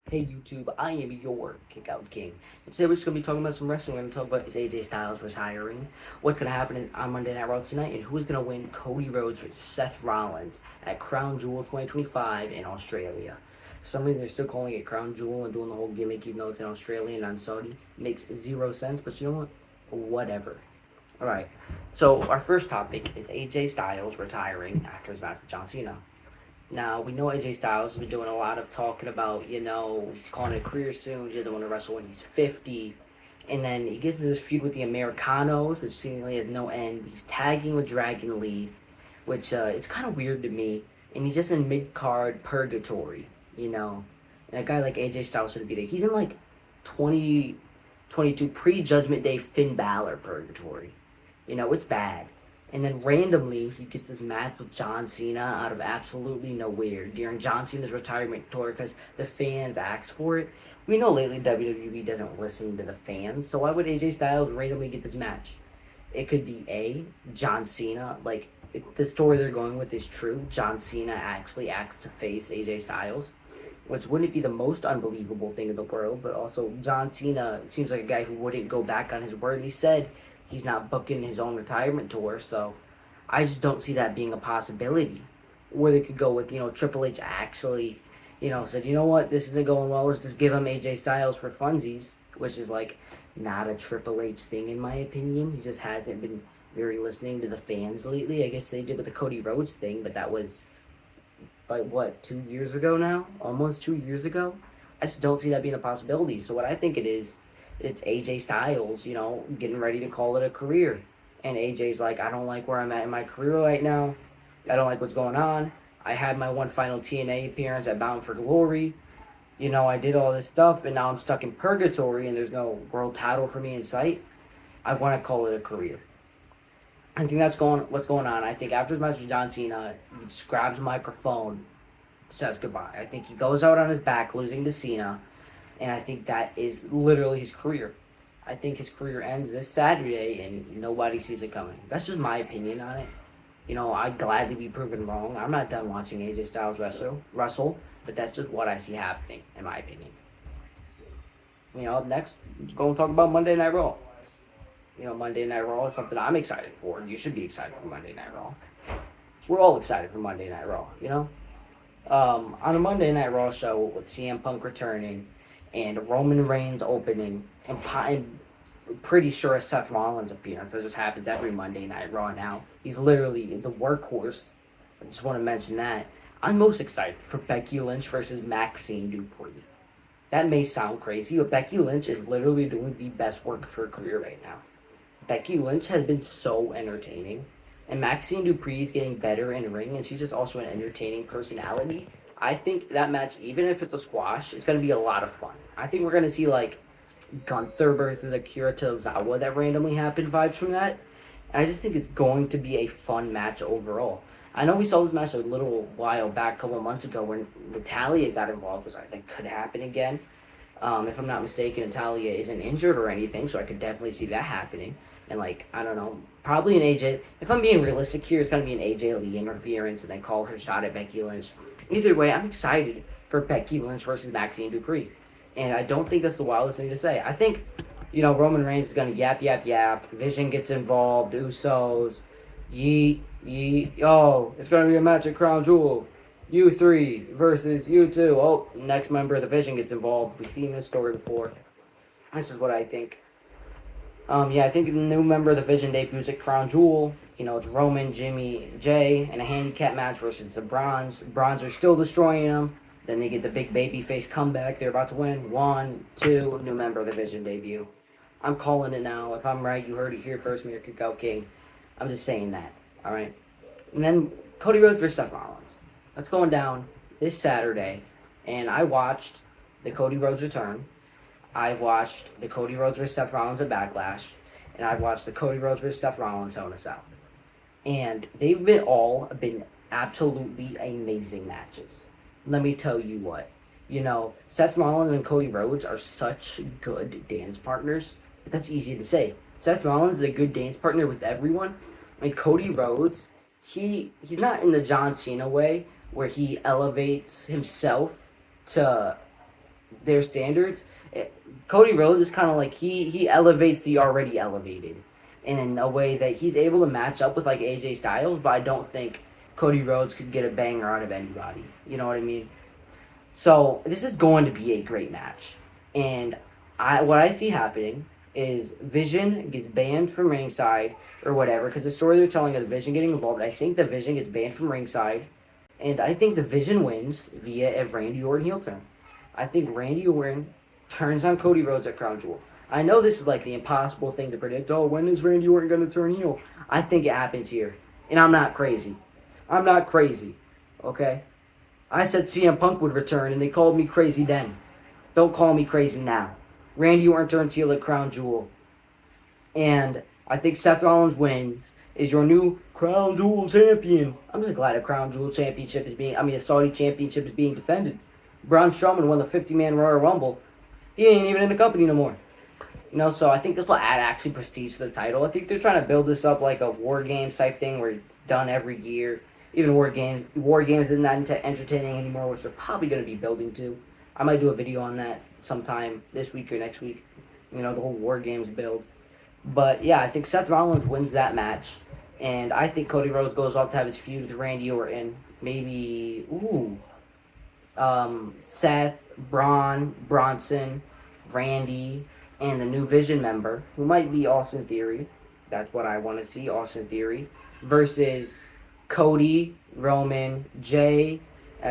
Hey YouTube, I am your Kickout King. And today we're just going to be talking about some wrestling. We're going to talk about is AJ Styles retiring, what's going to happen on Monday Night Raw tonight, and who is going to win Cody Rhodes versus Seth Rollins at Crown Jewel 2025 in Australia. For some reason, they're still calling it Crown Jewel and doing the whole gimmick, even though it's in Australia and on Saudi. It makes zero sense, but you know what? Whatever. Alright, so our first topic is AJ Styles retiring after his match with John Cena. Now, we know AJ Styles has been doing a lot of talking about, he's calling it a career soon. He doesn't want to wrestle when he's 50. And then he gets into this feud with the Americanos, which seemingly has no end. He's tagging with Dragon Lee, which it's kind of weird to me. And he's just in mid-card purgatory, And a guy like AJ Styles should be there. He's in like 2022 pre-Judgment Day Finn Balor purgatory. It's bad. And then randomly, he gets this match with John Cena out of absolutely nowhere during John Cena's retirement tour because the fans asked for it. We know lately WWE doesn't listen to the fans, so why would AJ Styles randomly get this match? It could be John Cena, if the story they're going with is true. John Cena actually acts to face AJ Styles, which wouldn't be the most unbelievable thing in the world, but also John Cena seems like a guy who wouldn't go back on his word. He said he's not booking his own retirement tour, so I just don't see that being a possibility. Or they could go with, Triple H actually, said, you know what, this isn't going well, let's just give him AJ Styles for funsies, which is, not a Triple H thing in my opinion. He just hasn't been very listening to the fans lately. I guess they did with the Cody Rhodes thing, but that was, 2 years ago now? Almost 2 years ago? I just don't see that being a possibility. So what I think it's AJ Styles, getting ready to call it a career. And AJ's like, I don't like where I'm at in my career right now. I don't like what's going on. I had my one final TNA appearance at Bound for Glory. I did all this stuff, and now I'm stuck in purgatory, and there's no world title for me in sight. I want to call it a career. I think what's going on. I think after his match with John Cena, he just grabs a microphone, says goodbye. I think he goes out on his back, losing to Cena, and I think that is literally his career. I think his career ends this Saturday, and nobody sees it coming. That's just my opinion on it. I'd gladly be proven wrong. I'm not done watching AJ Styles wrestle, but that's just what I see happening, in my opinion. Up next, let's go and talk about Monday Night Raw. Monday Night Raw is something I'm excited for. You should be excited for Monday Night Raw. We're all excited for Monday Night Raw, on a Monday Night Raw show with CM Punk returning and Roman Reigns opening, and I'm pretty sure a Seth Rollins appearance. That just happens every Monday Night Raw now. He's literally the workhorse. I just want to mention that. I'm most excited for Becky Lynch versus Maxine Dupree. That may sound crazy, but Becky Lynch is literally doing the best work of her career right now. Becky Lynch has been so entertaining. And Maxine Dupree is getting better in ring, and she's just also an entertaining personality. I think that match, even if it's a squash, it's going to be a lot of fun. I think we're going to see, Gunther versus Akira Tozawa that randomly happened vibes from that. And I just think it's going to be a fun match overall. I know we saw this match a little while back, a couple of months ago, when Natalia got involved, which I think could happen again. If I'm not mistaken, Natalia isn't injured or anything, so I could definitely see that happening. And, I don't know, probably an AJ. If I'm being realistic here, it's going to be an AJ Lee interference and then call her shot at Becky Lynch. Either way, I'm excited for Becky Lynch versus Maxine Dupree. And I don't think that's the wildest thing to say. I think, Roman Reigns is going to yap. Vision gets involved. Usos. Yeet. Oh, it's going to be a match at Crown Jewel. U3 versus U2. Oh, next member of the Vision gets involved. We've seen this story before. This is what I think. I think the new member of the Vision debuts at Crown Jewel. It's Roman, Jimmy, Jay, and a handicap match versus the Bronze. Bronze are still destroying them. Then they get the big babyface comeback. They're about to win. 1, 2, new member of the Vision debut. I'm calling it now. If I'm right, you heard it here first, Mr. Kickout King. I'm just saying that. All right. And then Cody Rhodes versus Seth Rollins. That's going down this Saturday. And I watched the Cody Rhodes return. I've watched the Cody Rhodes versus Seth Rollins at Backlash, and I've watched the Cody Rhodes versus Seth Rollins Hell in a Cell. And they've been absolutely amazing matches. Let me tell you what. Seth Rollins and Cody Rhodes are such good dance partners, but that's easy to say. Seth Rollins is a good dance partner with everyone. Cody Rhodes, he's not in the John Cena way, where he elevates himself to their standards, Cody Rhodes is kind of like he elevates the already elevated in a way that he's able to match up with like AJ Styles, but I don't think Cody Rhodes could get a banger out of anybody. You know what I mean? So this is going to be a great match, and what I see happening is Vision gets banned from ringside or whatever because the story they're telling is Vision getting involved. I think the Vision gets banned from ringside, and I think the Vision wins via a Randy Orton heel turn. I think Randy Orton turns on Cody Rhodes at Crown Jewel. I know this is like the impossible thing to predict. Oh, when is Randy Orton going to turn heel? I think it happens here, and I'm not crazy. I'm not crazy, okay? I said CM Punk would return, and they called me crazy then. Don't call me crazy now. Randy Orton turns heel at Crown Jewel. And I think Seth Rollins wins, is your new Crown Jewel champion. I'm just glad a Crown Jewel championship is a Saudi championship is being defended. Braun Strowman won the 50-man Royal Rumble. He ain't even in the company no more. So I think this will add actually prestige to the title. I think they're trying to build this up like a War Games type thing where it's done every year. Even War Games isn't that entertaining anymore, which they're probably going to be building to. I might do a video on that sometime this week or next week. The whole War Games build. But yeah, I think Seth Rollins wins that match, and I think Cody Rhodes goes off to have his feud with Randy Orton. Maybe Seth, Bronson, Randy, and the new Vision member, who might be Austin Theory. That's what I want to see, Austin Theory, versus Cody, Roman, Jay,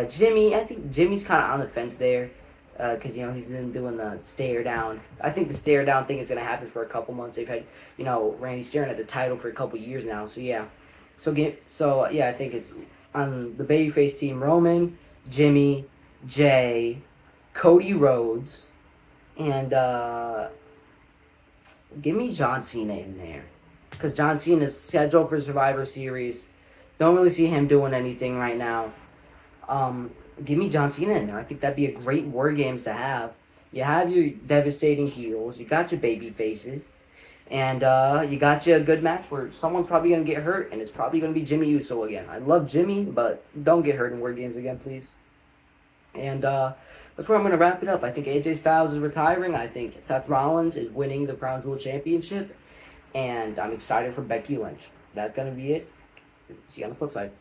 Jimmy. I think Jimmy's kind of on the fence there because, he's been doing the stare down. I think the stare down thing is going to happen for a couple months. They've had, Randy staring at the title for a couple years now. So, yeah. I think it's on the babyface team, Roman, Jimmy, Jay, Cody Rhodes, and give me John Cena in there. Because John Cena is scheduled for Survivor Series. Don't really see him doing anything right now. Give me John Cena in there. I think that'd be a great War Games to have. You have your devastating heels. You got your baby faces. And you got you a good match where someone's probably going to get hurt. And it's probably going to be Jimmy Uso again. I love Jimmy, but don't get hurt in War Games again, please. And that's where I'm going to wrap it up. I think AJ Styles is retiring. I think Seth Rollins is winning the Crown Jewel Championship. And I'm excited for Becky Lynch. That's going to be it. See you on the flip side.